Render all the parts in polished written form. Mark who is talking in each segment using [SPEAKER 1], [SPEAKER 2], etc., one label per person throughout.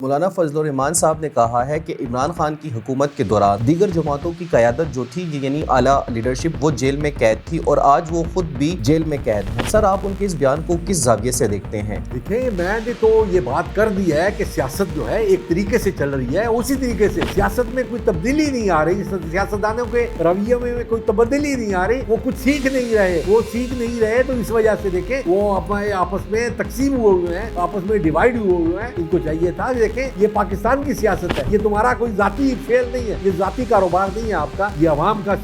[SPEAKER 1] مولانا فضل الرحمان صاحب نے کہا ہے کہ عمران خان کی حکومت کے دوران دیگر جماعتوں کی قیادت جو تھی یعنی اعلیٰ لیڈرشپ وہ جیل میں قید تھی اور آج وہ خود بھی جیل میں قید ہیں۔ سر آپ ان کے اس بیان کو کس زاویے سے دیکھتے ہیں؟
[SPEAKER 2] دیکھیں میں نے تو یہ بات کر دی ہے کہ سیاست جو ہے ایک طریقے سے چل رہی ہے، اسی طریقے سے سیاست میں کوئی تبدیلی نہیں آ رہی، سیاستدانوں کے رویے میں کوئی تبدیلی نہیں آ رہی، وہ کچھ سیکھ نہیں رہے تو اس وجہ سے دیکھیں وہ اپنے آپس میں تقسیم ہوئے ہیں، آپس میں ڈیوائیڈ ہوئے ہیں۔ ان کو چاہیے تھا دیکھیں یہ پاکستان کی سیاست ہے، یہ تمہارا کوئی ذاتی فیل نہیں ہے، یہ ذاتی کاروبار نہیں ہے آپ کا، یہ عوام کا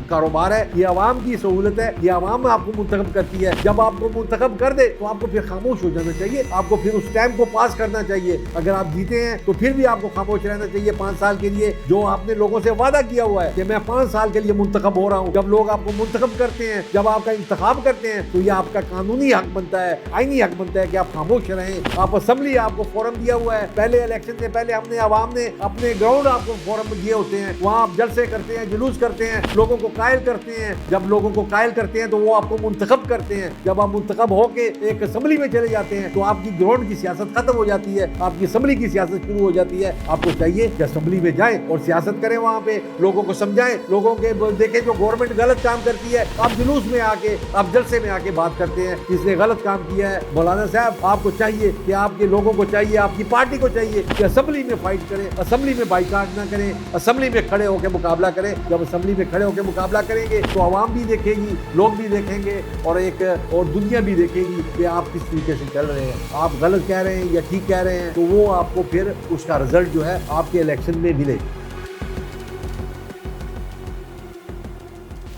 [SPEAKER 2] کاروبار ہے، یہ عوام کی سہولت ہے، یہ عوام آپ کو منتخب کرتی ہے۔ جب آپ کو منتخب کر دے تو آپ کو پھر خاموش ہو جانا چاہیے، آپ کو پھر اس ٹائم کو پاس کرنا چاہیے۔ اگر آپ جیتے ہیں تو پھر بھی آپ کو خاموش رہنا چاہیے 5 سال کے لیے، جو آپ نے لوگوں سے وعدہ کیا ہوا ہے کہ میں 5 سال کے لیے منتخب ہو رہا ہوں۔ جب لوگ آپ کو منتخب کرتے ہیں، جب آپ کا انتخاب کرتے ہیں تو یہ آپ کا قانونی حق بنتا ہے، آئینی حق بنتا ہے کہ آپ خاموش رہیں۔ آپ اسمبلی آپ کو فورم دیا ہوا ہے، پہلے الیکشن سے پہلے ہم نے عوام نے اپنے گراؤنڈ آپ کو فورم دیے ہوتے ہیں، وہاں آپ جلسے کرتے ہیں، جلوس کرتے ہیں، لوگوں کو قائل کرتے ہیں۔ جب لوگوں کو قائل کرتے ہیں تو وہ آپ کو منتخب کرتے ہیں۔ جب آپ منتخب ہو کے ایک اسمبلی میں چلے جاتے ہیں تو آپ کی گراؤنڈ کی سیاست ختم ہو جاتی ہے، آپ کی اسمبلی کی سیاست شروع ہو جاتی ہے۔ آپ کو چاہیے کہ اسمبلی میں جائیں اور سیاست کریں، وہاں پہ لوگوں کو سمجھائیں، لوگوں کے دیکھیں جو گورنمنٹ غلط کام کرتی ہے، آپ جلوس میں آ کے آپ جلسے میں آ کے بات کرتے ہیں کہ اس نے غلط کام کیا ہے۔ مولانا صاحب آپ کو چاہیے کہ آپ کے لوگوں کو چاہیے، آپ کی پارٹی کو چاہیے کہ اسمبلی میں فائٹ کریں، اسمبلی میں بائیکاٹ نہ کریں، اسمبلی میں کھڑے ہو کے مقابلہ کریں۔ جب اسمبلی میں کھڑے ہو کے مقابلہ کریں گے تو عوام بھی دیکھے گی، لوگ بھی دیکھیں گے اور دنیا بھی دیکھے گی کہ آپ کس طریقے سے چل رہے ہیں، آپ غلط کہہ رہے ہیں یا ٹھیک کہہ رہے ہیں، تو وہ آپ کو پھر اس کا رزلٹ جو ہے آپ کے الیکشن میں ملے گا۔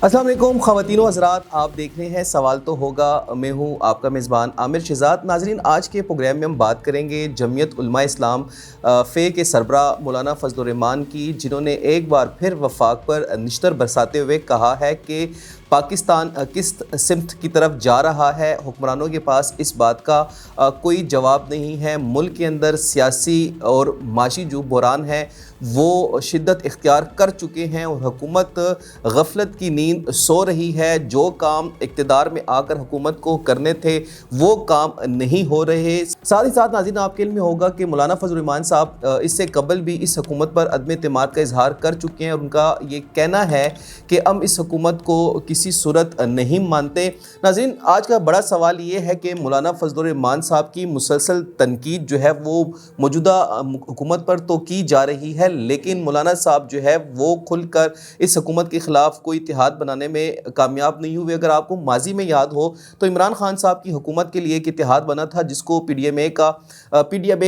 [SPEAKER 1] السلام علیکم خواتین و حضرات، آپ دیکھ رہے ہیں سوال تو ہوگا، میں ہوں آپ کا میزبان عامر شہزاد۔ ناظرین آج کے پروگرام میں ہم بات کریں گے جمعیت علماء اسلام فے کے سربراہ مولانا فضل الرحمان کی، جنہوں نے ایک بار پھر وفاق پر نشتر برساتے ہوئے کہا ہے کہ پاکستان کس سمت کی طرف جا رہا ہے، حکمرانوں کے پاس اس بات کا کوئی جواب نہیں ہے۔ ملک کے اندر سیاسی اور معاشی جو بحران ہے وہ شدت اختیار کر چکے ہیں اور حکومت غفلت کی نیند سو رہی ہے۔ جو کام اقتدار میں آ کر حکومت کو کرنے تھے وہ کام نہیں ہو رہے۔ ساتھ ہی ساتھ ناظرین آپ کے علم میں ہوگا کہ مولانا فضل الرحمان صاحب اس سے قبل بھی اس حکومت پر عدم اعتماد کا اظہار کر چکے ہیں اور ان کا یہ کہنا ہے کہ ہم اس حکومت کو کسی صورت نہیں مانتے۔ ناظرین آج کا بڑا سوال یہ ہے کہ مولانا فضل الرحمان صاحب کی مسلسل تنقید جو ہے وہ موجودہ حکومت پر تو کی جا رہی ہے، لیکن مولانا صاحب جو ہے وہ کھل کر اس حکومت کے خلاف کوئی اتحاد بنانے میں کامیاب نہیں ہوئے۔ اگر آپ کو ماضی میں یاد ہو تو عمران خان صاحب کی حکومت کے لیے ایک اتحاد بنا تھا جس کو پی ڈی ایم اے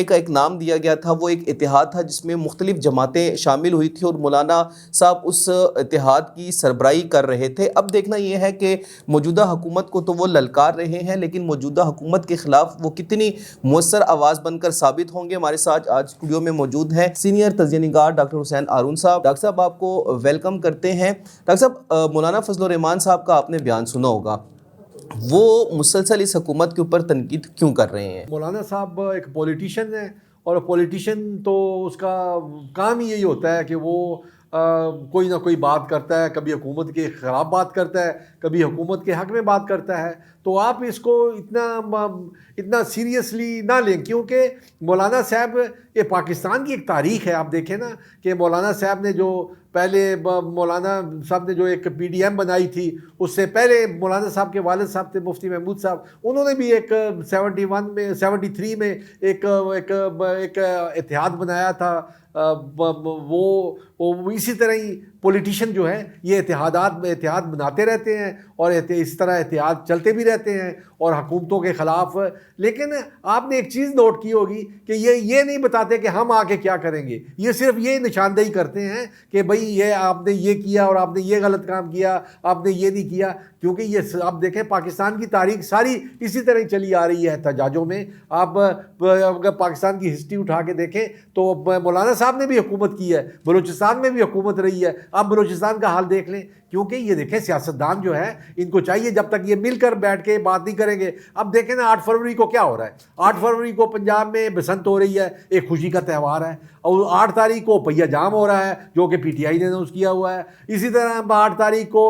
[SPEAKER 1] کا ایک نام دیا گیا تھا۔ وہ ایک اتحاد تھا جس میں مختلف جماعتیں شامل ہوئی تھی اور مولانا صاحب اس اتحاد کی سربراہی کر رہے تھے۔ اب دیکھنا یہ ہے کہ موجودہ حکومت کو تو وہ للکار رہے ہیں، لیکن موجودہ حکومت کے خلاف وہ کتنی مؤثر آواز بن کر ثابت ہوں گے۔ ہمارے ساتھ آج اسٹوڈیو میں موجود ہیں سینئر تجزیہ نگار ڈاکٹر حسین ہارون صاحب۔ ڈاکٹر صاحب آپ کو ویلکم کرتے ہیں۔ ڈاکٹر صاحب مولانا فضل الرحمان صاحب کا آپ نے بیان سنا ہوگا، وہ مسلسل اس حکومت کے اوپر تنقید کیوں کر رہے ہیں؟
[SPEAKER 2] مولانا صاحب ایک پولیٹیشین ہے اور پولیٹیشین تو اس کا کام ہی یہی ہوتا ہے کہ وہ کوئی نہ کوئی بات کرتا ہے، کبھی حکومت کے خلاف بات کرتا ہے، کبھی حکومت کے حق میں بات کرتا ہے۔ تو آپ اس کو اتنا سیریسلی نہ لیں، کیونکہ مولانا صاحب یہ پاکستان کی ایک تاریخ ہے۔ آپ دیکھیں نا کہ مولانا صاحب نے جو مولانا صاحب نے جو ایک پی ڈی ایم بنائی تھی، اس سے پہلے مولانا صاحب کے والد صاحب تھے مفتی محمود صاحب، انہوں نے بھی ایک 73 میں ایک اتحاد بنایا تھا۔ وہ اسی طرح ہی پولیٹیشین جو ہے یہ اتحاد بناتے رہتے ہیں اور اس طرح اتحاد چلتے بھی رہتے ہیں اور حکومتوں کے خلاف۔ لیکن آپ نے ایک چیز نوٹ کی ہوگی کہ یہ نہیں بتاتے کہ ہم آگے کیا کریں گے، یہ صرف یہ نشاندہی کرتے ہیں کہ بھئی یہ آپ نے یہ کیا اور آپ نے یہ غلط کام کیا، آپ نے یہ نہیں کیا۔ کیونکہ یہ آپ دیکھیں پاکستان کی تاریخ ساری اسی طرح ہی چلی آ رہی ہے احتجاجوں میں۔ آپ اگر پاکستان کی ہسٹری اٹھا کے دیکھیں تو مولانا صاحب نے بھی حکومت کی ہے، بلوچستان میں بھی حکومت رہی ہے۔ آپ بلوچستان کا حال دیکھ لیں، کیونکہ یہ دیکھیں سیاستدان جو ہے ان کو چاہیے جب تک یہ مل کر بیٹھ کے بات نہیں کریں گے. اب دیکھیں نا 8 فروری کو کیا ہو رہا ہے. 8 فروری کو پنجاب میں بسنت ہو رہی ہے, ایک خوشی کا تہوار ہے, اور 8 تاریخ کو پہیہ جام ہو رہا ہے جو کہ پی ٹی آئی نے اناؤنس کیا ہوا ہے. اسی طرح 8 تاریخ کو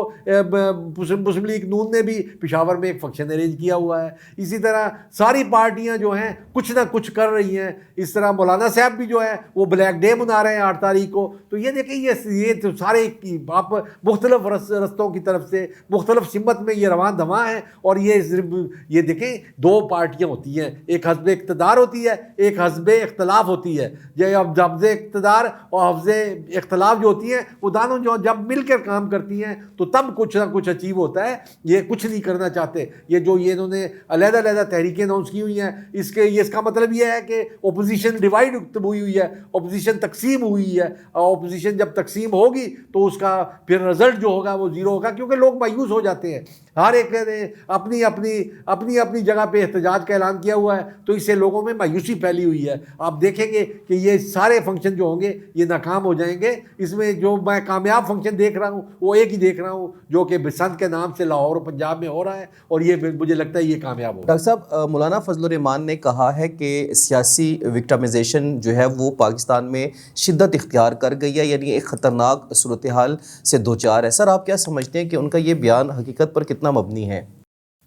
[SPEAKER 2] مسلم لیگ نون نے بھی پشاور میں ایک فنکشن ارینج کیا ہوا ہے. اسی طرح ساری پارٹیاں جو ہیں کچھ نہ کچھ کر رہی ہیں. اس طرح مولانا صاحب بھی جو ہے وہ بلیک ڈے منا رہے ہیں 8 تاریخ کو. تو یہ دیکھیں یہ تو سارے آپ مختلف رستوں کی طرف سے مختلف سمت میں یہ رواں دواں ہیں. اور یہ دیکھیں 2 پارٹیاں ہوتی ہیں, ایک حزب اقتدار ہوتی ہے, ایک حزب اختلاف ہوتی ہے. جب حزب اقتدار اور حزب اختلاف جو ہوتی ہیں وہ دونوں جو جب مل کر کام کرتی ہیں تو تب کچھ نہ کچھ اچیو ہوتا ہے. یہ کچھ نہیں کرنا چاہتے. یہ انہوں نے علیحدہ علیحدہ تحریکیں اناؤنس کی ہوئی ہیں, اس کا مطلب یہ ہے کہ اپوزیشن ڈیوائڈ ہوئی ہے, اپوزیشن تقسیم ہوئی ہے. اور اپوزیشن جب تقسیم ہوگی تو اس کا پھر رزلٹ جو ہوگا وہ زیرو ہوگا, کیونکہ لوگ مایوس ہو جاتے ہیں. ہر ایک نے اپنی جگہ پہ احتجاج کا اعلان کیا ہوا ہے, تو اس سے لوگوں میں مایوسی پھیلی ہوئی ہے. آپ دیکھیں گے کہ یہ سارے فنکشن جو ہوں گے یہ ناکام ہو جائیں گے. اس میں جو میں کامیاب فنکشن دیکھ رہا ہوں وہ ایک ہی دیکھ رہا ہوں جو کہ بسنت کے نام سے لاہور پنجاب میں ہو رہا ہے, اور یہ مجھے لگتا ہے یہ کامیاب ہوگا.
[SPEAKER 1] ڈاکٹر صاحب, مولانا فضل الرحمان نے کہا ہے کہ سیاسی وکٹمائزیشن جو ہے وہ پاکستان میں شدت اختیار کر گئی ہے, یعنی ایک خطرناک صورتحال سے دوچار ہے. سر, آپ کیا سمجھتے ہیں کہ ان کا یہ بیان حقیقت پر کتنا مبنی ہے؟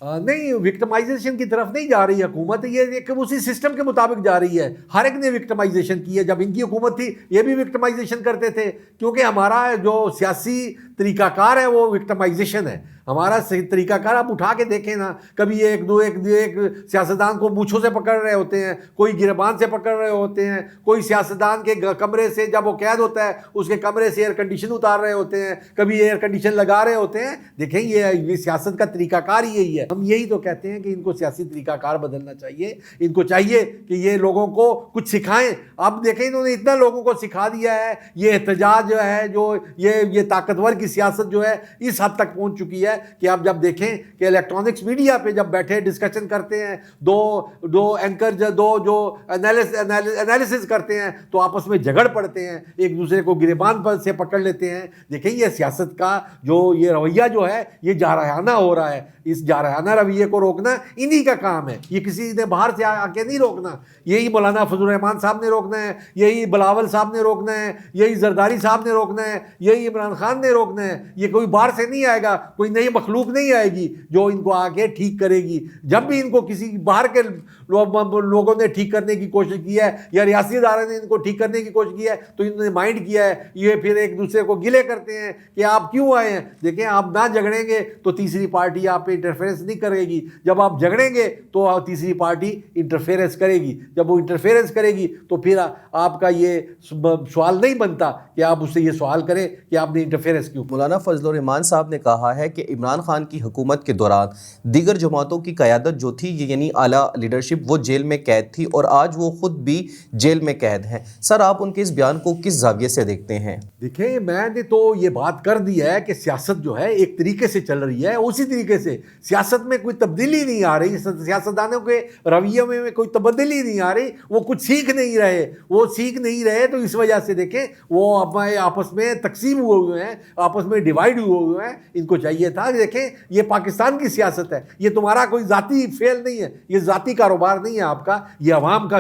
[SPEAKER 2] نہیں, وکٹمائزیشن کی طرف نہیں جا رہی حکومت, یہ اسی سسٹم کے مطابق جا رہی ہے. ہر ایک نے وکٹمائزیشن کی ہے. جب ان کی حکومت تھی یہ بھی وکٹمائزیشن کرتے تھے, کیونکہ ہمارا جو سیاسی طریقہ کار ہے وہ وکٹمائزیشن ہے. ہمارا صحیح طریقہ کار آپ اٹھا کے دیکھیں نا, کبھی ایک سیاستدان کو مونچھوں سے پکڑ رہے ہوتے ہیں, کوئی گربان سے پکڑ رہے ہوتے ہیں, کوئی سیاستدان کے کمرے سے جب وہ قید ہوتا ہے اس کے کمرے سے ایئر کنڈیشن اتار رہے ہوتے ہیں, کبھی ایئر کنڈیشن لگا رہے ہوتے ہیں. دیکھیں یہ سیاست کا طریقہ کار یہی ہے. ہم یہی تو کہتے ہیں کہ ان کو سیاسی طریقہ کار بدلنا چاہیے. ان کو چاہیے کہ یہ لوگوں کو کچھ سکھائیں. اب دیکھیں انہوں نے اتنا لوگوں کو سکھا دیا ہے, یہ احتجاج جو ہے, جو یہ طاقتور کی سیاست جو ہے اس حد تک پہنچ چکی ہے کہ آپ جب دیکھیں کہ الیکٹرانکس میڈیا پہ جب بیٹھے ڈسکشن کرتے ہیں, دو اینکر جو انالیسس کرتے ہیں تو آپس میں جھگڑ پڑتے ہیں, ایک دوسرے کو گریبان پر سے پکڑ لیتے ہیں. دیکھیں یہ سیاست کا جو یہ رویہ جو ہے یہ جارحانہ ہو رہا ہے. اس جارحانہ رویے کو روکنا انہی کا کام ہے, یہ کسی نے باہر سے آ کے نہیں روکنا. یہی مولانا فضل الرحمان صاحب نے روکنا ہے, یہی بلاول صاحب نے روکنا ہے, یہی زرداری صاحب نے روکنا ہے, یہی عمران خان نے روکنا ہے. یہ کوئی باہر سے نہیں آئے گا, کوئی نئی مخلوق نہیں آئے گی جو ان کو آگے ٹھیک کرے گی. جب بھی ان کو کسی باہر کے لوگوں نے ٹھیک کرنے کی کوشش کی ہے یا ریاستی ادارے نے ان کو ٹھیک کرنے کی کوشش کی ہے تو انہوں نے مائنڈ کیا ہے. یہ پھر ایک دوسرے کو گلے کرتے ہیں کہ آپ کیوں آئے ہیں. دیکھیں آپ نہ جھگڑیں گے تو تیسری پارٹی آپ پہ انٹرفیئرنس نہیں کرے گی. جب آپ جھگڑیں گے تو تیسری پارٹی انٹرفیئرنس کرے گی. جب وہ انٹرفیئرنس کرے گی تو پھر آپ کا یہ سوال نہیں بنتا کہ آپ اس سے یہ سوال کریں کہ آپ نے انٹرفیئرنس کیوں.
[SPEAKER 1] مولانا فضل الرحمان صاحب نے کہا ہے کہ عمران خان کی حکومت کے دوران دیگر جماعتوں کی قیادت جو تھی یعنی اعلیٰ لیڈرشپ وہ جیل میں قید تھی اور آج وہ خود بھی جیل میں قید ہیں. سر, آپ ان کے اس بیان کو کس زاویے سے دیکھتے ہیں؟
[SPEAKER 2] دیکھیں میں نے تو یہ بات کر دی ہے کہ سیاست جو ہے ایک طریقے سے چل رہی ہے, اسی طریقے سے سیاست میں کوئی تبدیلی نہیں آ رہی. سیاستدانوں کے رویے میں کوئی تبدیلی نہیں آ رہی. وہ کچھ سیکھ نہیں رہے تو اس وجہ سے دیکھیں وہ آپس میں تقسیم ہوئے ہیں, آپس میں ڈیوائڈ ہوئے ہیں. ان کو چاہیے تھا دیکھیں یہ پاکستان کی سیاست ہے, یہ تمہارا کوئی ذاتی فعل نہیں ہے, یہ ذاتی کاروبار نہیں ہے آپ کا, یہ عوام کا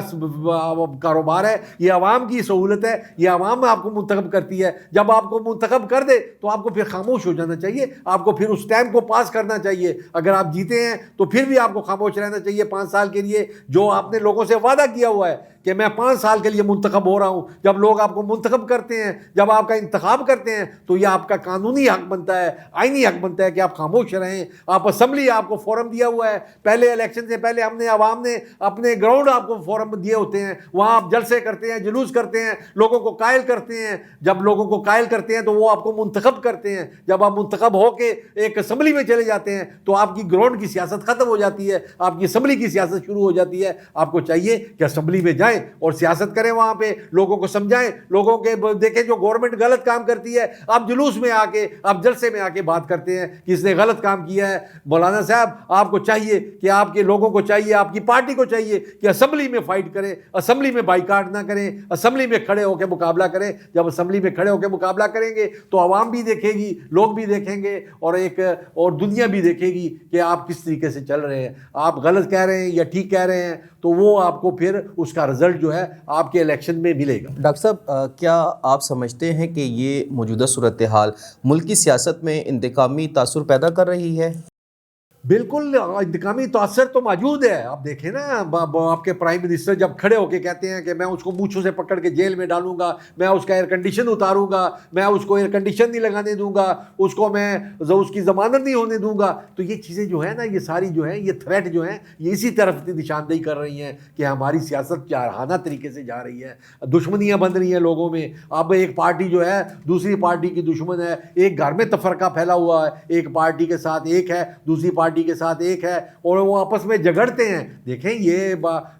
[SPEAKER 2] کاروبار ہے, یہ عوام کی سہولت ہے, یہ عوام آپ کو منتخب کرتی ہے. جب آپ کو منتخب کر دے تو آپ کو پھر خاموش ہو جانا چاہیے, آپ کو پھر اس ٹائم کو پاس کرنا چاہیے. اگر آپ جیتے ہیں تو پھر بھی آپ کو خاموش رہنا چاہیے 5 سال کے لیے, جو آپ نے لوگوں سے وعدہ کیا ہوا ہے کہ میں 5 سال کے لیے منتخب ہو رہا ہوں. جب لوگ آپ کو منتخب کرتے ہیں, جب آپ کا انتخاب کرتے ہیں تو یہ آپ کا قانونی حق بنتا ہے, آئینی حق بنتا ہے کہ آپ خاموش رہیں. آپ اسمبلی آپ کو فورم دیا ہوا ہے, پہلے الیکشن سے پہلے عوام نے اپنے گراؤنڈ آپ کو فورم دیے ہوتے ہیں, وہاں آپ جلسے کرتے ہیں, جلوس کرتے ہیں, لوگوں کو قائل کرتے ہیں. جب لوگوں کو قائل کرتے ہیں تو وہ آپ کو منتخب کرتے ہیں. جب آپ منتخب ہو کے ایک اسمبلی میں چلے جاتے ہیں تو آپ کی گراؤنڈ کی سیاست ختم ہو جاتی ہے, آپ کی اسمبلی کی سیاست شروع ہو جاتی ہے. آپ کو چاہیے کہ اسمبلی میں جائیں, جائیں اور سیاست کریں, وہاں پہ لوگوں کو سمجھائیں, لوگوں کے دیکھیں جو گورنمنٹ غلط کام کرتی ہے آپ جلوس میں آ کے, آپ جلسے میں آ کے بات کرتے ہیں کہ اس نے غلط کام کیا ہے. مولانا صاحب آپ کو چاہیے کہ آپ کے لوگوں کو چاہیے, آپ کی پارٹی کو چاہیے کہ اسمبلی میں فائٹ کریں, اسمبلی میں بائیکاٹ نہ کریں, اسمبلی میں کھڑے ہو کے مقابلہ کریں. جب اسمبلی میں کھڑے ہو کے مقابلہ کریں گے تو عوام بھی دیکھے گی, لوگ بھی دیکھیں گے, اور دنیا بھی دیکھے گی کہ آپ کس طریقے سے چل رہے ہیں, آپ غلط کہہ رہے ہیں یا ٹھیک کہہ رہے ہیں. تو وہ آپ کو پھر اس کا رزلٹ جو ہے آپ کے الیکشن میں ملے گا.
[SPEAKER 1] ڈاکٹر صاحب کیا آپ سمجھتے ہیں کہ یہ موجودہ صورتحال ملک کی سیاست میں انتقامی تاثر پیدا کر رہی ہے؟
[SPEAKER 2] بالکل انتقامی تاثر تو موجود ہے. آپ دیکھیں نا, آپ کے پرائم منسٹر جب کھڑے ہو کے کہتے ہیں کہ میں اس کو مونچھوں سے پکڑ کے جیل میں ڈالوں گا, میں اس کا ایئر کنڈیشن اتاروں گا, میں اس کو ایئر کنڈیشن نہیں لگانے دوں گا, اس کو میں اس کی ضمانت نہیں ہونے دوں گا. تو یہ چیزیں جو ہے نا, یہ ساری جو ہیں, یہ تھریٹ جو ہیں, یہ اسی طرف نشاندہی کر رہی ہیں کہ ہماری سیاست جارحانہ طریقے سے جا رہی ہے, دشمنیاں بن رہی ہیں لوگوں میں. اب ایک پارٹی جو ہے دوسری پارٹی کی دشمن ہے, ایک گھر میں تفرقہ پھیلا ہوا ہے, ایک پارٹی کے ساتھ ایک ہے, دوسری پارٹی کے ساتھ ایک ہے, اور وہ آپس میں جھگڑتے ہیں. دیکھیں یہ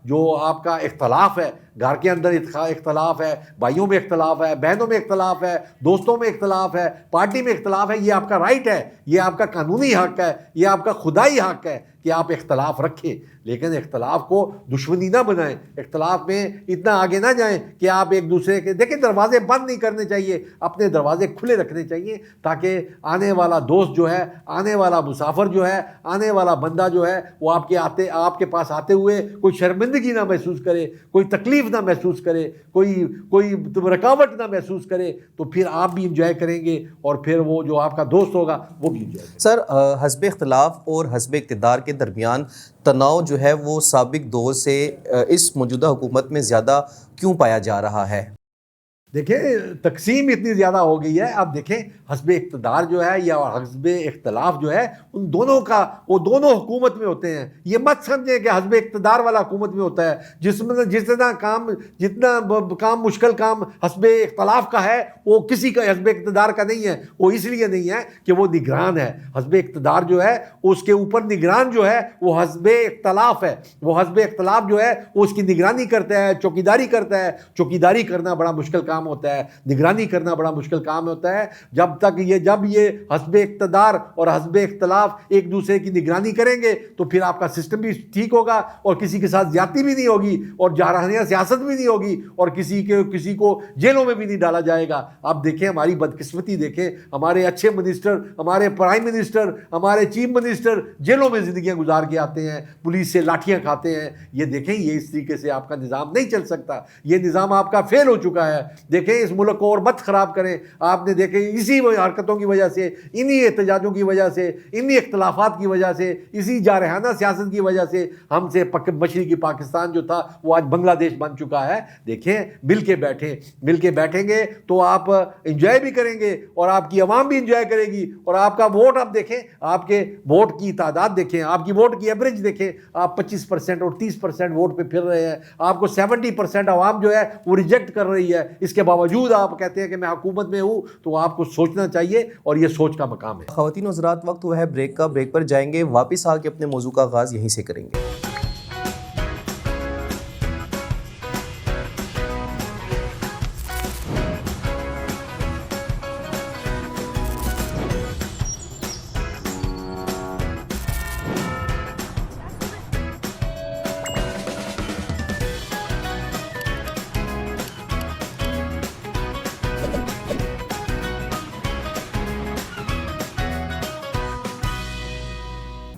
[SPEAKER 2] جو آپ کا اختلاف ہے, گھر کے اندر اختلاف ہے, بھائیوں میں اختلاف ہے, بہنوں میں اختلاف ہے, دوستوں میں اختلاف ہے, پارٹی میں اختلاف ہے, یہ آپ کا رائٹ ہے, یہ آپ کا قانونی حق ہے, یہ آپ کا خدائی حق ہے کہ آپ اختلاف رکھیں. لیکن اختلاف کو دشمنی نہ بنائیں, اختلاف میں اتنا آگے نہ جائیں کہ آپ ایک دوسرے کے, دیکھیں دروازے بند نہیں کرنے چاہیے, اپنے دروازے کھلے رکھنے چاہیے تاکہ آنے والا دوست جو ہے, آنے والا مسافر جو ہے, آنے والا بندہ جو ہے, وہ آپ کے پاس آتے ہوئے کوئی شرمندگی نہ محسوس کرے, کوئی تکلیف نہ محسوس کرے, کوئی رکاوٹ نہ محسوس کرے. تو پھر آپ بھی انجوائے کریں گے اور پھر وہ جو آپ کا دوست ہوگا وہ بھی انجوائے کرے گا.
[SPEAKER 1] سر حزب اختلاف اور حزب اقتدار کے درمیان تناؤ جو ہے وہ سابق دور سے اس موجودہ حکومت میں زیادہ کیوں پایا جا رہا ہے؟
[SPEAKER 2] دیکھیں تقسیم اتنی زیادہ ہو گئی ہے. اب دیکھیں حزب اقتدار جو ہے یا حزب اختلاف جو ہے, ان دونوں کا, وہ دونوں حکومت میں ہوتے ہیں. یہ مت سمجھیں کہ حزب اقتدار والا حکومت میں ہوتا ہے. جتنا کام مشکل کام حزب اختلاف کا ہے وہ کسی کا حزب اقتدار کا نہیں ہے. وہ اس لیے نہیں ہے کہ وہ نگران ہے. حزب اقتدار جو ہے اس کے اوپر نگران جو ہے وہ حزب اختلاف ہے. وہ حزب اختلاف جو ہے وہ اس کی نگرانی کرتا ہے, چوکیداری کرتا ہے. چوکیداری کرنا بڑا مشکل کام ہوتا ہے, نگرانی کرنا بڑا مشکل کام ہوتا ہے. جب یہ حزب اقتدار اور حزب اختلاف ایک دوسرے کی نگرانی کریں گے تو پھر آپ کا سسٹم بھی ٹھیک ہوگا اور کسی کے ساتھ زیادتی بھی نہیں ہوگی اور جارحانہ سیاست بھی نہیں ہوگی اور کسی کو جیلوں میں بھی نہیں ڈالا جائے گا. آپ دیکھیں ہماری بدقسمتی دیکھیں, ہمارے اچھے منسٹر, ہمارے پرائم منسٹر, ہمارے چیف منسٹر جیلوں میں زندگیاں گزار کے آتے ہیں, پولیس سے لاٹھیاں کھاتے ہیں. یہ دیکھیں یہ اس طریقے سے آپ کا نظام نہیں چل سکتا. یہ نظام آپ کا فیل ہو چکا ہے. دیکھیں اس ملک کو اور مت خراب کریں. آپ نے دیکھیں اسی حرکتوں کی وجہ سے, انہی احتجاجوں کی وجہ سے, انہی اختلافات کی وجہ سے, اسی جارحانہ سیاست کی وجہ سے ہم سے مشرقی پاکستان جو تھا وہ آج بنگلہ دیش بن چکا ہے. دیکھیں مل کے بیٹھیں گے تو آپ انجوائے بھی کریں گے اور آپ کی عوام بھی انجوائے کرے گی. اور آپ کا ووٹ, آپ دیکھیں آپ کے ووٹ کی تعداد دیکھیں, آپ کی ووٹ کی ایوریج دیکھیں, آپ 25% اور 30% ووٹ پہ پھر رہے ہیں. آپ کو 70% عوام جو ہے وہ ریجیکٹ کر رہی ہے. اس کے باوجود آپ کہتے ہیں کہ میں حکومت میں ہوں. تو آپ کو سوچنا چاہیے اور یہ سوچ کا مقام ہے.
[SPEAKER 1] خواتین و حضرات وقت ہوا ہے بریک کا, بریک پر جائیں گے, واپس آ کے اپنے موضوع کا آغاز یہیں سے کریں گے.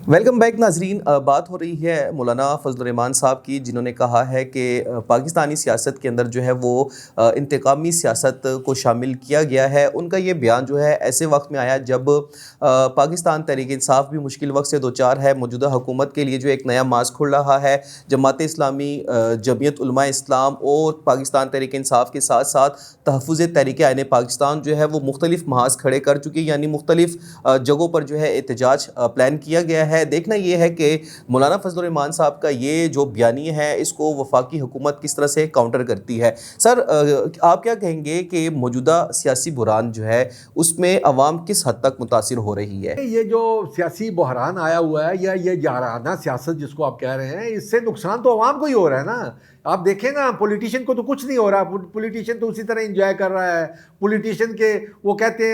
[SPEAKER 1] ویلکم بیک ناظرین. بات ہو رہی ہے مولانا فضل الرحمان صاحب کی, جنہوں نے کہا ہے کہ پاکستانی سیاست کے اندر جو ہے وہ انتقامی سیاست کو شامل کیا گیا ہے. ان کا یہ بیان جو ہے ایسے وقت میں آیا جب پاکستان تحریک انصاف بھی مشکل وقت سے دوچار ہے. موجودہ حکومت کے لیے جو ایک نیا ماسک کھل رہا ہے. جماعت اسلامی, جمعیت علماء اسلام اور پاکستان تحریک انصاف کے ساتھ ساتھ تحفظ تحریک آئین پاکستان جو ہے وہ مختلف محاذ کھڑے کر چکی, یعنی مختلف جگہوں پر جو ہے احتجاج پلان کیا گیا ہے. دیکھنا یہ ہے کہ مولانا فضل الرحمان صاحب کا یہ جو بیانیہ ہے اس کو وفاقی حکومت کس طرح سے کاؤنٹر کرتی ہے. سر آپ کیا کہیں گے کہ موجودہ سیاسی بحران جو ہے اس میں عوام کس حد تک متاثر ہو رہی ہے؟
[SPEAKER 2] یہ جو سیاسی بحران آیا ہوا ہے یا یہ جارحانہ سیاست جس کو آپ کہہ رہے ہیں, اس سے نقصان تو عوام کو ہی ہو رہا ہے نا. آپ دیکھیں نا پولیٹیشین کو تو کچھ نہیں ہو رہا, پولیٹیشین تو اسی طرح انجوائے کر رہا ہے. پولیٹیشین کے وہ کہتے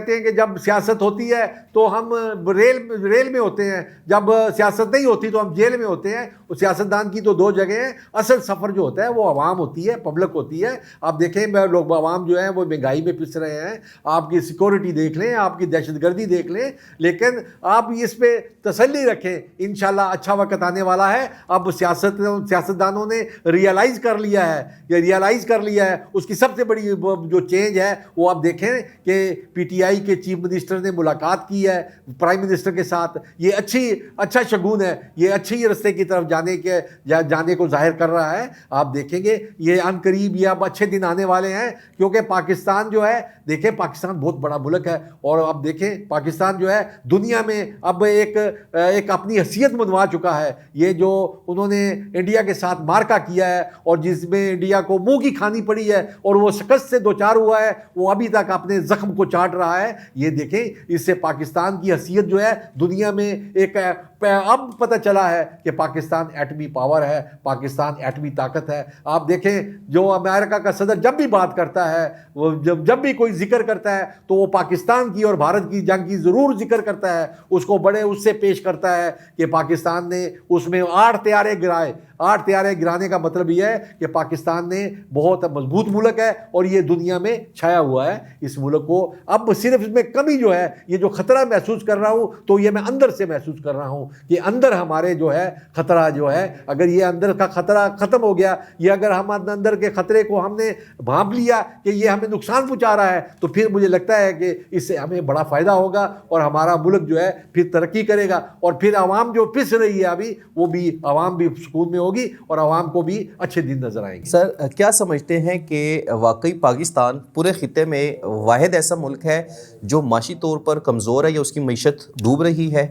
[SPEAKER 2] ہیں کہ جب سیاست ہوتی ہے تو ہم ریل میں ہوتے ہیں, جب سیاست نہیں ہوتی تو ہم جیل میں ہوتے ہیں. وہ سیاستدان کی تو دو جگہ ہیں, اصل سفر جو ہوتا ہے وہ عوام ہوتی ہے, پبلک ہوتی ہے. آپ دیکھیں لوگ عوام جو ہیں وہ مہنگائی میں پس رہے ہیں, آپ کی سیکورٹی دیکھ لیں, آپ کی دہشت گردی دیکھ لیں, لیکن آپ اس پہ تسلی رکھیں, انشاءاللہ اچھا وقت آنے والا ہے. اب سیاستدانوں نے ریئلائز کر لیا ہے, اس کی سب سے بڑی جو چینج ہے وہ آپ دیکھیں کہ پی ٹی آئی کے چیف منسٹر نے ملاقات کی ہے پرائم منسٹر کے ساتھ. یہ اچھا شگون ہے, یہ اچھی رستے کی طرف جانے کو ظاہر کر رہا ہے. آپ دیکھیں گے یہ ان قریب یہ اب اچھے دن آنے والے ہیں, کیونکہ پاکستان جو ہے, دیکھیں پاکستان بہت بڑا ملک ہے, اور اب دیکھیں پاکستان جو ہے دنیا میں اب ایک اپنی حیثیت منوا چکا ہے. یہ جو انہوں نے انڈیا کے ساتھ مارکا کیا ہے اور جس میں انڈیا کو منہ کی کھانی پڑی ہے اور وہ شکست سے دوچار ہوا ہے, وہ ابھی تک اپنے زخم کو چاٹ رہا ہے. یہ دیکھیں اس سے پاکستان کی حیثیت جو ہے دنیا میں ایک اب پتہ چلا ہے کہ پاکستان ایٹمی پاور ہے, پاکستان ایٹمی طاقت ہے. آپ دیکھیں جو امریکہ کا صدر جب بھی بات کرتا ہے, وہ جب بھی کوئی ذکر کرتا ہے تو وہ پاکستان کی اور بھارت کی جنگ کی ضرور ذکر کرتا ہے, اس کو بڑے اس سے پیش کرتا ہے کہ پاکستان نے اس میں 8 طیارے گرائے. 8 طیارے گرانے کا مطلب یہ ہے کہ پاکستان نے بہت مضبوط ملک ہے اور یہ دنیا میں چھایا ہوا ہے. اس ملک کو اب صرف اس میں کمی جو ہے, یہ جو خطرہ محسوس کر رہا ہوں تو یہ میں اندر سے محسوس کر رہا ہوں کہ اندر ہمارے جو ہے خطرہ جو ہے, اگر یہ اندر کا خطرہ ختم ہو گیا, یہ اگر ہم اندر کے خطرے کو ہم نے بھانپ لیا کہ یہ ہمیں نقصان پہنچا رہا ہے, تو پھر مجھے لگتا ہے کہ اس سے ہمیں بڑا فائدہ ہوگا اور ہمارا ملک جو ہے پھر ترقی کرے گا, اور پھر عوام جو پس رہی ہے ابھی وہ بھی عوام بھی سکون میں ہوگی اور عوام کو بھی اچھے دن نظر آئیں گے.
[SPEAKER 1] سر کیا سمجھتے ہیں کہ واقعی پاکستان پورے خطے میں واحد ایسا ملک ہے جو معاشی طور پر کمزور ہے یا اس کی معیشت ڈوب رہی ہے؟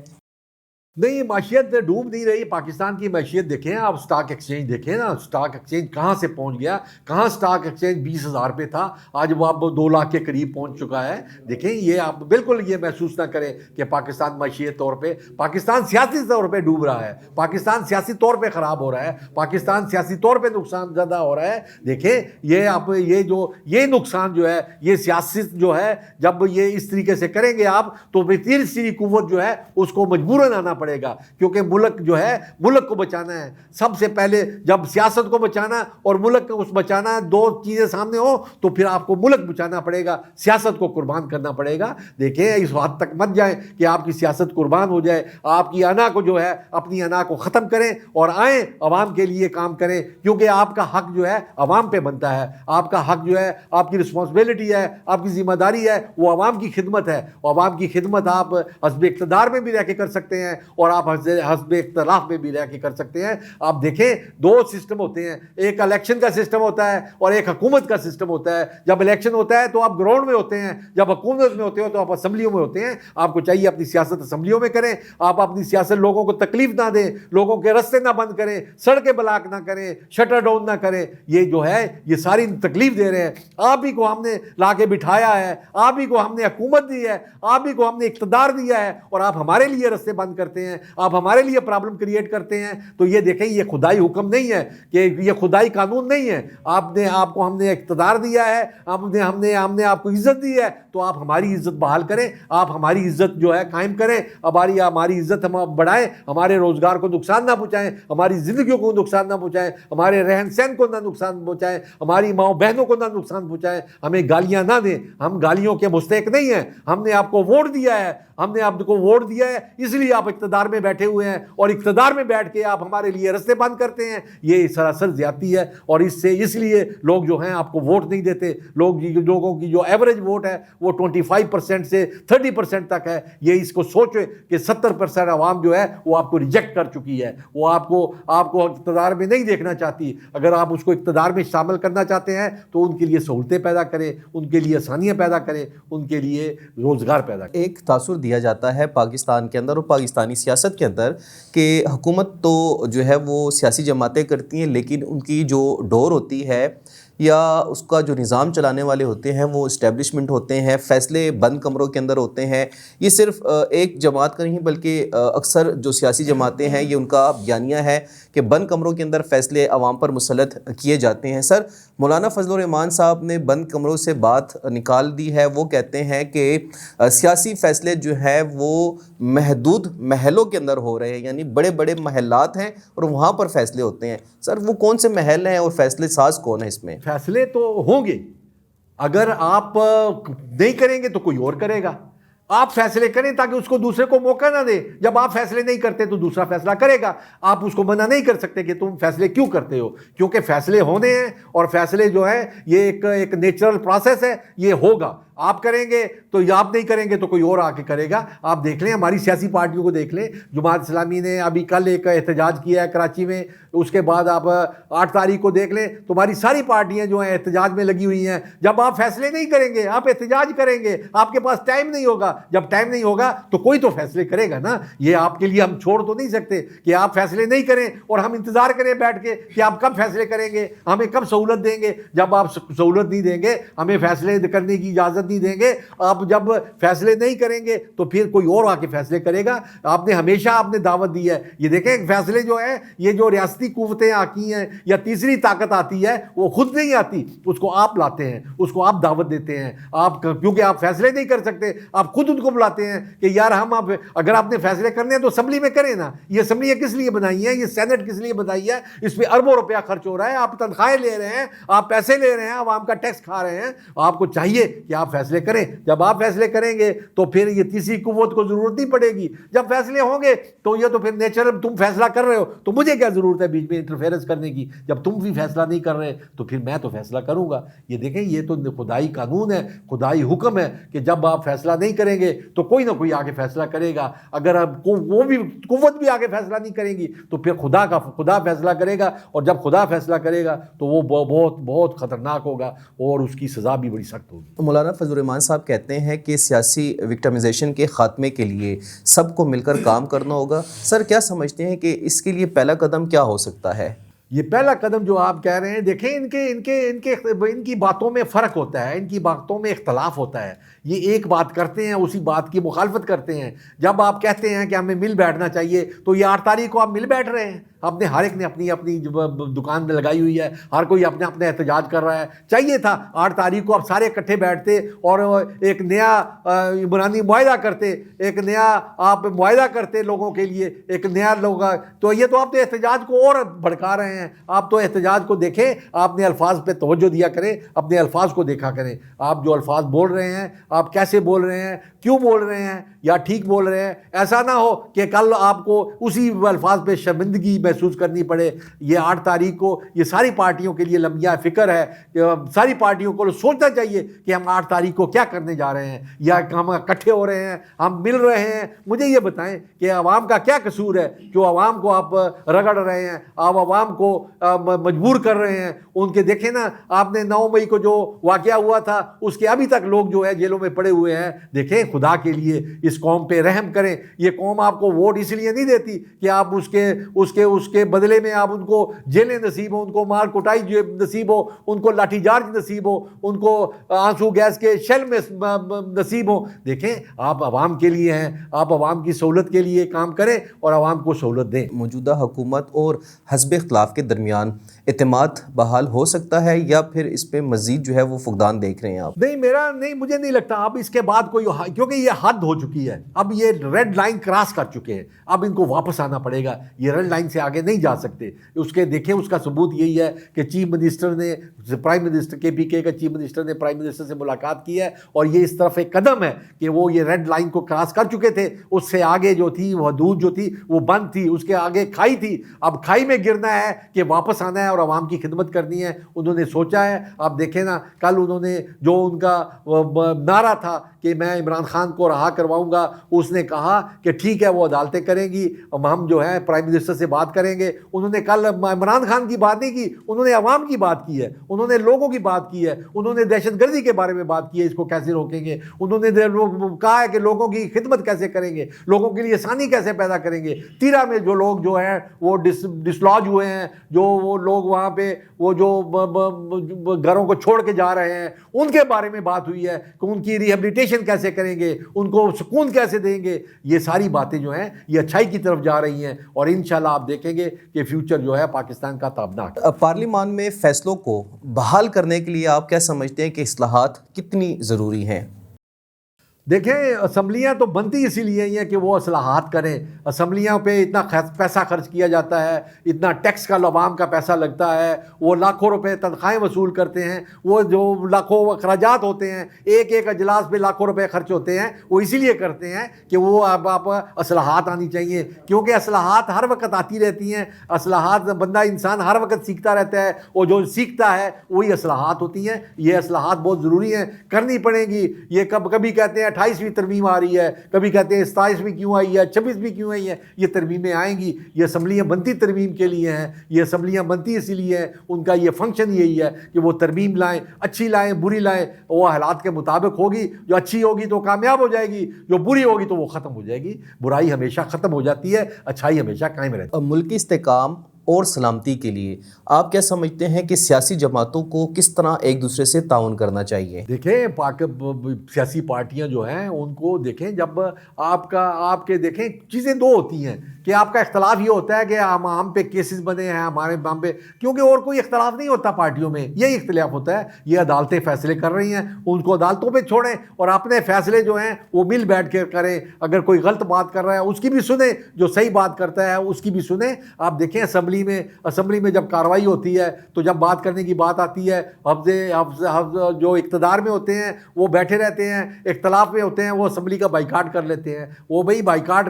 [SPEAKER 2] نہیں, معیشت ڈوب نہیں رہی. پاکستان کی معیشت دیکھیں آپ, سٹاک ایکسچینج دیکھیں نا, سٹاک ایکسچینج کہاں سے پہنچ گیا, کہاں سٹاک ایکسچینج 20,000 پہ تھا, آج وہ اب 2 لاکھ کے قریب پہنچ چکا ہے. دیکھیں یہ آپ بالکل یہ محسوس نہ کریں کہ پاکستان معیشت طور پہ, پاکستان سیاسی طور پہ ڈوب رہا ہے, پاکستان سیاسی طور پہ خراب ہو رہا ہے, پاکستان سیاسی طور پہ نقصان زدہ ہو رہا ہے. دیکھیں یہ نقصان جو ہے, یہ سیاست جو ہے, جب یہ اس طریقے سے کریں گے آپ تو تیسری قوت جو ہے اس کو مجبوراً آنا پڑے گا, کیونکہ ملک جو ہے, ملک کو بچانا ہے. سب سے پہلے جب سیاست کو بچانا اور ملک کو بچانا 2 چیزیں سامنے ہو تو پھر آپ کو ملک بچانا پڑے گا, سیاست کو قربان کرنا پڑے گا. دیکھیں اس حد تک مت جائیں کہ آپ کی سیاست قربان ہو جائے. آپ کی انا کو جو ہے, اپنی انا کو ختم کریں اور آئیں عوام کے لیے کام کریں, کیونکہ آپ کا حق جو ہے عوام پہ بنتا ہے. آپ کا حق جو ہے, آپ کی رسپانسبلٹی ہے, آپ کی ذمہ داری ہے, وہ عوام کی خدمت ہے. عوام کی خدمت آپ حزب اقتدار میں بھی رہ کے کر سکتے ہیں اور آپ حزب اختلاف میں بھی رہ کے کر سکتے ہیں. آپ دیکھیں 2 سسٹم ہوتے ہیں, ایک الیکشن کا سسٹم ہوتا ہے اور ایک حکومت کا سسٹم ہوتا ہے. جب الیکشن ہوتا ہے تو آپ گراؤنڈ میں ہوتے ہیں, جب حکومت میں ہوتے ہو تو آپ اسمبلیوں میں ہوتے ہیں. آپ کو چاہیے اپنی سیاست اسمبلیوں میں کریں, آپ اپنی سیاست لوگوں کو تکلیف نہ دیں, لوگوں کے رستے نہ بند کریں, سڑکیں بلاک نہ کریں, شٹر ڈاؤن نہ کریں. یہ جو ہے یہ ساری تکلیف دے رہے ہیں. آپ ہی کو ہم نے لا کے بٹھایا ہے, آپ ہی کو ہم نے حکومت دی ہے, آپ ہی کو ہم نے اقتدار دیا ہے, اور آپ ہمارے لیے رستے بند کرتے ہیں, آپ ہمارے لیے پرابلم کریٹ کرتے ہیں. تو یہ دیکھیں یہ خدائی حکم نہیں ہے, کہ یہ خدائی قانون نہیں ہے. آپ کو ہم نے اقتدار دیا ہے, ہم نے آپ کو عزت دی ہے, تو آپ ہماری عزت بحال کریں, آپ ہماری عزت جو ہے قائم کریں, ہماری عزت ہم بڑھائیں, ہمارے روزگار کو نقصان نہ پہنچائیں, ہماری زندگیوں کو نقصان نہ پہنچائیں, ہمارے رہن سہن کو نہ نقصان پہنچائیں, ہماری ماؤں بہنوں کو نہ نقصان پہنچائیں, ہمیں گالیاں نہ دیں. ہم گالیوں کے مستحق نہیں ہیں. ہم نے آپ کو ووٹ دیا ہے, اس لیے آپ اقتدار میں بیٹھے ہوئے ہیں, اور اقتدار میں بیٹھ کے آپ ہمارے لیے رستے بند کرتے ہیں. یہ سراسر زیادتی ہے, اور اس لیے لوگ جو ہیں آپ کو ووٹ نہیں دیتے. لوگوں کی جو ایوریج ووٹ ہے وہ 25% سے 30% تک ہے. یہ اس کو سوچے کہ 70% عوام جو ہے وہ آپ کو ریجیکٹ کر چکی ہے, وہ آپ کو اقتدار میں نہیں دیکھنا چاہتی. اگر آپ اس کو اقتدار میں شامل کرنا چاہتے ہیں تو ان کے لیے سہولتیں پیدا کریں, ان کے لیے آسانیاں پیدا کریں, ان کے لیے روزگار پیدا کریں.
[SPEAKER 1] ایک تاثر دیا جاتا ہے پاکستان کے اندر اور پاکستانی سیاست کے اندر کہ حکومت تو جو ہے وہ سیاسی جماعتیں کرتی ہیں, لیکن ان کی جو ڈور ہوتی ہے یا اس کا جو نظام چلانے والے ہوتے ہیں وہ اسٹیبلشمنٹ ہوتے ہیں, فیصلے بند کمروں کے اندر ہوتے ہیں. یہ صرف ایک جماعت کا نہیں بلکہ اکثر جو سیاسی جماعتیں ہیں یہ ان کا بیانیہ ہے کہ بند کمروں کے اندر فیصلے عوام پر مسلط کیے جاتے ہیں. سر, مولانا فضل الرحمان صاحب نے بند کمروں سے بات نکال دی ہے. وہ کہتے ہیں کہ سیاسی فیصلے جو ہے وہ محدود محلوں کے اندر ہو رہے ہیں, یعنی بڑے بڑے محلات ہیں اور وہاں پر فیصلے ہوتے ہیں. سر, وہ کون سے محل ہیں اور فیصلے ساز کون ہے اس میں؟
[SPEAKER 2] فیصلے تو ہوں گے, اگر آپ نہیں کریں گے تو کوئی اور کرے گا. آپ فیصلے کریں تاکہ اس کو دوسرے کو موقع نہ دے. جب آپ فیصلے نہیں کرتے تو دوسرا فیصلہ کرے گا. آپ اس کو منع نہیں کر سکتے کہ تم فیصلے کیوں کرتے ہو, کیونکہ فیصلے ہونے ہیں اور فیصلے جو ہیں یہ ایک نیچرل پروسیس ہے, یہ ہوگا. آپ کریں گے تو یا آپ نہیں کریں گے تو کوئی اور آ کے کرے گا. آپ دیکھ لیں ہماری سیاسی پارٹیوں کو دیکھ لیں. جماعت اسلامی نے ابھی کل ایک احتجاج کیا ہے کراچی میں, اس کے بعد آپ 8 تاریخ کو دیکھ لیں تو ہماری ساری پارٹیاں جو ہیں احتجاج میں لگی ہوئی ہیں. جب آپ فیصلے نہیں کریں گے, آپ احتجاج کریں گے, آپ کے پاس ٹائم نہیں ہوگا. جب ٹائم نہیں ہوگا تو کوئی تو فیصلے کرے گا نا. یہ آپ کے لیے ہم چھوڑ تو نہیں سکتے کہ آپ فیصلے نہیں کریں اور ہم انتظار کریں بیٹھ کے کہ آپ کب فیصلے کریں گے, ہمیں کب سہولت دیں گے. جب آپ سہولت نہیں دیں گے, ہمیں فیصلے کرنے کی اجازت نہیں دیں گے, آپ جب فیصلے نہیں کریں گے تو پھر کوئی اور آ کے فیصلے کرے گا. آپ نے ہمیشہ دعوت دی ہے. یہ دیکھیں فیصلے جو ہیں یہ جو ریاستی قوتیں آتی ہیں یا تیسری طاقت آتی ہے وہ خود نہیں آتی, اس کو آپ لاتے ہیں, اس کو آپ دعوت دیتے ہیں. آپ کیونکہ آپ فیصلے نہیں کر سکتے, آپ خود ان کو بلاتے ہیں کہ یار ہم اگر آپ نے فیصلے کرنے ہیں تو اسمبلی میں کریں نا. یہ اسمبلی کس لیے بنائی ہے, یہ سینٹ کس لیے بنائی ہے, اس پہ اربوں روپیہ خرچ ہو رہا ہے, آپ تنخواہیں لے رہے ہیں, آپ پیسے لے رہے ہیں, عوام کا ٹیکس کھا رہے ہیں. آپ کو چاہیے کہ آپ فیصلے کریں. جب آپ فیصلے کریں گے تو پھر یہ تیسری قوت کو ضرورت نہیں پڑے گی. جب فیصلے ہوں گے تو یہ تو پھر نیچرل, تم فیصلہ کر رہے ہو تو مجھے کیا ضرورت ہے بیچ میں انٹرفیئرنس کرنے کی. جب تم بھی فیصلہ نہیں کر رہے تو پھر میں تو فیصلہ کروں گا. یہ دیکھیں یہ تو خدائی قانون ہے, خدائی حکم ہے کہ جب آپ فیصلہ نہیں کریں گے تو کوئی نہ کوئی آگے فیصلہ کرے گا. اگر آپ وہ بھی قوت بھی آگے فیصلہ نہیں کرے گی تو پھر خدا فیصلہ کرے گا, اور جب خدا فیصلہ کرے گا تو وہ بہت بہت خطرناک ہوگا اور اس کی سزا بھی بڑی سخت ہوگی.
[SPEAKER 1] مولانا فضل الرحمان صاحب کہتے ہیں کہ سیاسی وکٹمائزیشن کے خاتمے کے لیے سب کو مل کر کام کرنا ہوگا. سر, کیا سمجھتے ہیں کہ اس کے لیے پہلا قدم کیا ہو سکتا ہے؟
[SPEAKER 2] یہ پہلا قدم جو آپ کہہ رہے ہیں, دیکھیں ان کی باتوں میں فرق ہوتا ہے, ان کی باتوں میں اختلاف ہوتا ہے. یہ ایک بات کرتے ہیں, اسی بات کی مخالفت کرتے ہیں. جب آپ کہتے ہیں کہ ہمیں مل بیٹھنا چاہیے تو یہ 8 تاریخ کو آپ مل بیٹھ رہے ہیں. آپ نے ہر ایک نے اپنی دکان میں لگائی ہوئی ہے, ہر کوئی اپنا احتجاج کر رہا ہے. چاہیے تھا 8 تاریخ کو آپ سارے اکٹھے بیٹھتے اور ایک نیا عمرانی معاہدہ کرتے, ایک نیا آپ معاہدہ کرتے لوگوں کے لیے, ایک نیا لوگ. تو یہ تو آپ نے احتجاج کو اور بھڑکا رہے ہیں. آپ تو احتجاج کو دیکھیں, آپ نے الفاظ پہ توجہ دیا کریں, اپنے الفاظ کو دیکھا کریں. آپ جو الفاظ بول رہے ہیں, آپ کیسے بول رہے ہیں, کیوں بول رہے ہیں, یا ٹھیک بول رہے ہیں. ایسا نہ ہو کہ کل آپ کو اسی الفاظ پہ شرمندگی محسوس کرنی پڑے. یہ 8 تاریخ کو یہ ساری پارٹیوں کے لیے لمحہ فکر ہے. ساری پارٹیوں کو سوچنا چاہیے کہ ہم 8 تاریخ کو کیا کرنے جا رہے ہیں, یا ہم اکٹھے ہو رہے ہیں, ہم مل رہے ہیں. مجھے یہ بتائیں کہ عوام کا کیا قصور ہے جو عوام کو آپ رگڑ رہے ہیں, آپ عوام کو مجبور کر رہے ہیں. ان کے دیکھیں نا, آپ نے 9 مئی کو جو واقعہ ہوا تھا اس کے ابھی تک لوگ جو ہے جیلوں میں پڑے ہوئے ہیں. دیکھیں خدا کے لیے اس قوم پہ رحم کریں. یہ قوم آپ کو ووٹ اس لیے نہیں دیتی کہ آپ اس کے بدلے میں آپ ان کو جیلیں نصیب ہو, ان کو مار کٹائی نصیب ہو, ان کو لاٹھی چارج نصیب ہو, ان کو آنسو گیس کے شیل میں نصیب ہو. دیکھیں آپ عوام کے لیے ہیں, آپ عوام کی سہولت کے لیے کام کریں اور عوام کو سہولت دیں.
[SPEAKER 1] موجودہ حکومت اور حزب اختلاف کے درمیان اعتماد بحال ہو سکتا ہے یا پھر اس پہ مزید جو ہے وہ فقدان دیکھ رہے ہیں آپ؟
[SPEAKER 2] نہیں, مجھے نہیں لگتا اب اس کے بعد کوئی, کیونکہ یہ حد ہو چکی ہے. اب یہ ریڈ لائن کراس کر چکے ہیں, اب ان کو واپس آنا پڑے گا. یہ ریڈ لائن سے آگے نہیں جا سکتے. دیکھیں اس کا ثبوت یہی ہے کہ چیف منسٹر نے پرائم منسٹر KPK کا چیف منسٹر نے پرائم منسٹر سے ملاقات کی ہے, اور یہ اس طرف ایک قدم ہے کہ وہ یہ ریڈ لائن کو کراس کر چکے تھے. اس سے آگے جو تھی وہ حدود جو تھی وہ بند تھی, اس کے آگے کھائی تھی. اب کھائی میں گرنا ہے کہ واپس آنا ہے اور عوام کی خدمت کرنی ہے. انہوں نے سوچا ہے. آپ دیکھیں نا, کل انہوں نے جو ان کا نعرہ تھا کہ میں عمران خان کو رہا کرواؤں گا, اس نے کہا کہ ٹھیک ہے وہ عدالتیں کریں گی, ہم جو ہے پرائم منسٹر سے بات کریں کریں گے. انہوں نے کل عمران خان کی بات نہیں کی, انہوں نے عوام کی بات کی ہے, انہوں نے لوگوں کی بات کی ہے, انہوں نے دہشت گردی کے بارے میں بات کی ہے, اس کو کیسے روکیں گے, انہوں نے کہا ہے کہ لوگوں کی خدمت کیسے کریں گے, لوگوں کے لیے آسانی کیسے پیدا کریں گے. تیرا میں جو لوگ جو ہیں وہ ڈسلوج ہوئے ہیں, جو وہ لوگ وہاں پہ وہ جو گھروں کو چھوڑ کے جا رہے ہیں, ان کے بارے میں بات ہوئی ہے کہ ان کی ریہیبلیٹیشن کیسے کریں گے, ان کو سکون کیسے دیں گے. یہ ساری باتیں جو ہیں یہ اچھائی کی طرف جا رہی ہیں, اور انشاءاللہ آپ دیکھیں گے کہ فیوچر جو ہے پاکستان کا تابناک.
[SPEAKER 1] پارلیمان میں فیصلوں کو بحال کرنے کے لیے آپ کیا سمجھتے ہیں کہ اصلاحات کتنی ضروری ہیں؟
[SPEAKER 2] دیکھیں, اسمبلیاں تو بنتی اسی لیے ہیں کہ وہ اصلاحات کریں. اسمبلیوں پہ اتنا پیسہ خرچ کیا جاتا ہے, اتنا ٹیکس کا عوام کا پیسہ لگتا ہے, وہ لاکھوں روپے تنخواہیں وصول کرتے ہیں, وہ جو لاکھوں اخراجات ہوتے ہیں, ایک ایک اجلاس پہ لاکھوں روپے خرچ ہوتے ہیں, وہ اسی لیے کرتے ہیں کہ وہ آپ اصلاحات آنی چاہیے, کیونکہ اصلاحات ہر وقت آتی رہتی ہیں. اصلاحات بندہ انسان ہر وقت سیکھتا رہتا ہے, اور جو سیکھتا ہے وہی اصلاحات ہوتی ہیں. یہ اصلاحات بہت ضروری ہیں, کرنی پڑیں گی. یہ کبھی کہتے ہیں 28ویں ترمیم آ رہی ہے, کبھی کہتے ہیں 27ویں کیوں آئی ہے, 26ویں کیوں آئی ہے. یہ ترمیمیں آئیں گی. یہ اسمبلیاں بنتی ترمیم کے لیے ہیں, یہ اسمبلیاں بنتی اسی لیے ہیں, ان کا یہ فنکشن یہی ہے کہ وہ ترمیم لائیں, اچھی لائیں بری لائیں, وہ حالات کے مطابق ہوگی. جو اچھی ہوگی تو کامیاب ہو جائے گی, جو بری ہوگی تو وہ ختم ہو جائے گی. برائی ہمیشہ ختم ہو جاتی ہے, اچھائی ہمیشہ قائم رہتی ہے.
[SPEAKER 1] ملکی استحکام اور سلامتی کے لیے آپ کیا سمجھتے ہیں کہ سیاسی جماعتوں کو کس طرح ایک دوسرے سے تعاون کرنا چاہیے؟
[SPEAKER 2] دیکھیں, سیاسی پارٹیاں جو ہیں ان کو دیکھیں, جب آپ کے دیکھیں چیزیں دو ہوتی ہیں کہ آپ کا اختلاف یہ ہوتا ہے کہ ہم پہ کیسز بنے ہیں, ہمارے ہم پہ, کیونکہ اور کوئی اختلاف نہیں ہوتا پارٹیوں میں, یہی اختلاف ہوتا ہے. یہ عدالتیں فیصلے کر رہی ہیں, ان کو عدالتوں پہ چھوڑیں اور اپنے فیصلے جو ہیں وہ مل بیٹھ کے کریں. اگر کوئی غلط بات کر رہا ہے اس کی بھی سنیں, جو صحیح بات کرتا ہے اس کی بھی سنیں. آپ دیکھیں اسمبلی میں جب کارروائی ہوتی ہے تو جب بات کرنے کی بات آتی ہے, جو اقتدار میں ہوتے ہیں وہ بیٹھے رہتے ہیں, اختلاف میں ہوتے ہیں وہ اسمبلی کا بائیکاٹ کر لیتے ہیں. وہ بھائی بائیکاٹ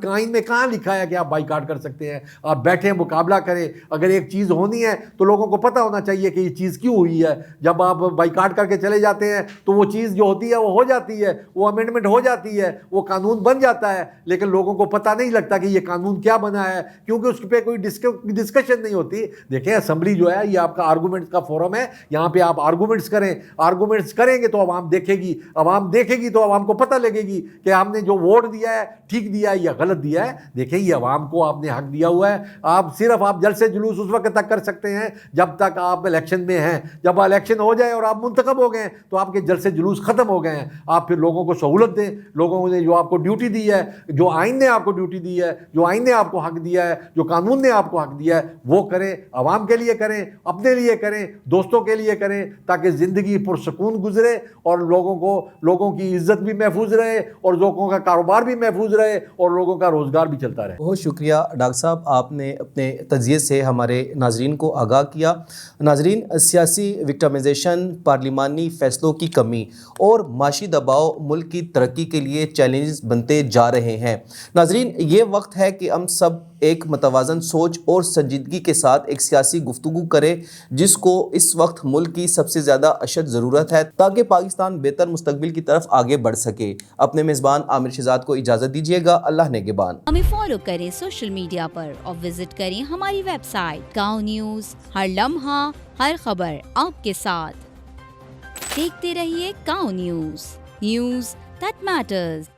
[SPEAKER 2] قائن میں کہاں لکھا ہے کہ آپ بائیکاٹ کر سکتے ہیں؟ آپ بیٹھیں, مقابلہ کریں. اگر ایک چیز ہونی ہے تو لوگوں کو پتہ ہونا چاہیے کہ یہ چیز کیوں ہوئی ہے. جب آپ بائیکاٹ کر کے چلے جاتے ہیں تو وہ چیز جو ہوتی ہے وہ ہو جاتی ہے, وہ امینڈمنٹ ہو جاتی ہے, وہ قانون بن جاتا ہے, لیکن لوگوں کو پتہ نہیں لگتا کہ یہ قانون کیا بنا ہے, کیونکہ اس پہ کوئی ڈسکشن نہیں ہوتی. دیکھیں اسمبلی جو ہے یہ آپ کا آرگومنٹس کا فورم ہے, یہاں پہ آپ آرگومنٹس کریں گے تو عوام دیکھے گی تو عوام کو پتہ لگے گی کہ ہم نے جو ووٹ دیا ہے ٹھیک دیا ہے یا غلط دیا ہے. دیکھیں یہ عوام کو آپ نے حق دیا ہوا ہے. آپ صرف جلسے جلوس اس وقت تک کر سکتے ہیں جب تک آپ الیکشن میں ہیں. جب الیکشن ہو جائے اور آپ منتخب ہو گئے تو آپ کے جلسے جلوس ختم ہو گئے ہیں. آپ پھر لوگوں کو سہولت دیں. لوگوں نے جو آپ کو ڈیوٹی دی ہے, جو آئین نے آپ کو ڈیوٹی دی ہے, جو آئین نے آپ کو حق دیا ہے, جو قانون نے آپ کو حق دیا ہے, وہ کریں. عوام کے لیے کریں, اپنے لیے کریں, دوستوں کے لیے کریں, تاکہ زندگی پرسکون گزرے اور لوگوں کی عزت بھی محفوظ رہے, اور لوگوں کا کاروبار بھی محفوظ رہے, اور لوگوں کا روزگار بھی چلتا رہے.
[SPEAKER 1] بہت شکریہ ڈاکٹر صاحب, آپ نے اپنے تجزیے سے ہمارے ناظرین کو آگاہ کیا. ناظرین, سیاسی وکٹمائزیشن, پارلیمانی فیصلوں کی کمی اور معاشی دباؤ ملک کی ترقی کے لیے چیلنجز بنتے جا رہے ہیں. ناظرین, یہ وقت ہے کہ ہم سب ایک متوازن سوچ اور سنجیدگی کے ساتھ ایک سیاسی گفتگو کرے جس کو اس وقت ملک کی سب سے زیادہ اشد ضرورت ہے, تاکہ پاکستان بہتر مستقبل کی طرف آگے بڑھ سکے. اپنے میزبان عامر شہزاد کو اجازت دیجیے گا. اللہ نگہبان.
[SPEAKER 3] ہمیں فالو کریں سوشل میڈیا پر اور وزٹ کریں ہماری ویب سائٹ گاؤں نیوز. ہر لمحہ ہر خبر آپ کے ساتھ. دیکھتے رہیے گاؤں نیوز دیٹ میٹرز.